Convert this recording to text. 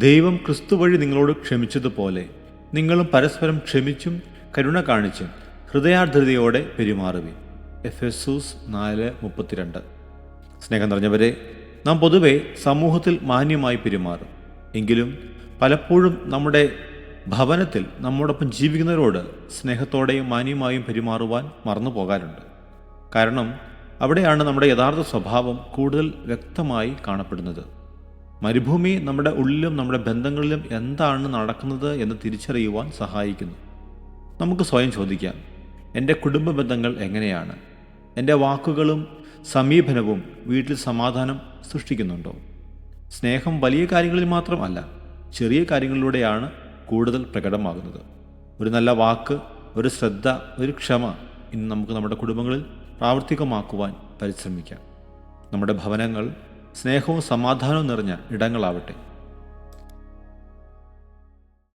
ദൈവം ക്രിസ്തു വഴി നിങ്ങളോട് ക്ഷമിച്ചതുപോലെ നിങ്ങളും പരസ്പരം ക്ഷമിച്ചും കരുണ കാണിച്ചും ഹൃദയാർദ്രതയോടെ പെരുമാറുവിൻ. എഫെസൂസ് 4:32. സ്നേഹം നിറഞ്ഞവരെ, നാം പൊതുവെ സമൂഹത്തിൽ മാന്യമായി പെരുമാറും. എങ്കിലും പലപ്പോഴും നമ്മുടെ ഭവനത്തിൽ നമ്മോടൊപ്പം ജീവിക്കുന്നവരോട് സ്നേഹത്തോടെയും മാന്യമായും പെരുമാറുവാൻ മറന്നു പോകാറുണ്ട്. കാരണം അവിടെയാണ് നമ്മുടെ യഥാർത്ഥ സ്വഭാവം കൂടുതൽ വ്യക്തമായി കാണപ്പെടുന്നത്. മരുഭൂമി നമ്മുടെ ഉള്ളിലും നമ്മുടെ ബന്ധങ്ങളിലും എന്താണ് നടക്കുന്നത് എന്ന് തിരിച്ചറിയുവാൻ സഹായിക്കുന്നു. നമുക്ക് സ്വയം ചോദിക്കാം, എൻ്റെ കുടുംബ ബന്ധങ്ങൾ എങ്ങനെയാണ്? എൻ്റെ വാക്കുകളും സമീപനവും വീട്ടിൽ സമാധാനം സൃഷ്ടിക്കുന്നുണ്ടോ? സ്നേഹം വലിയ കാര്യങ്ങളിൽ മാത്രമല്ല, ചെറിയ കാര്യങ്ങളിലൂടെയാണ് കൂടുതൽ പ്രകടമാകുന്നത്. ഒരു നല്ല വാക്ക്, ഒരു ശ്രദ്ധ, ഒരു ക്ഷമ ഇന്ന് നമുക്ക് നമ്മുടെ കുടുംബങ്ങളിൽ പ്രാവർത്തികമാക്കുവാൻ പരിശ്രമിക്കാം. നമ്മുടെ ഭവനങ്ങൾ സ്നേഹവും സമാധാനവും നിറഞ്ഞ ഇടങ്ങളാവട്ടെ.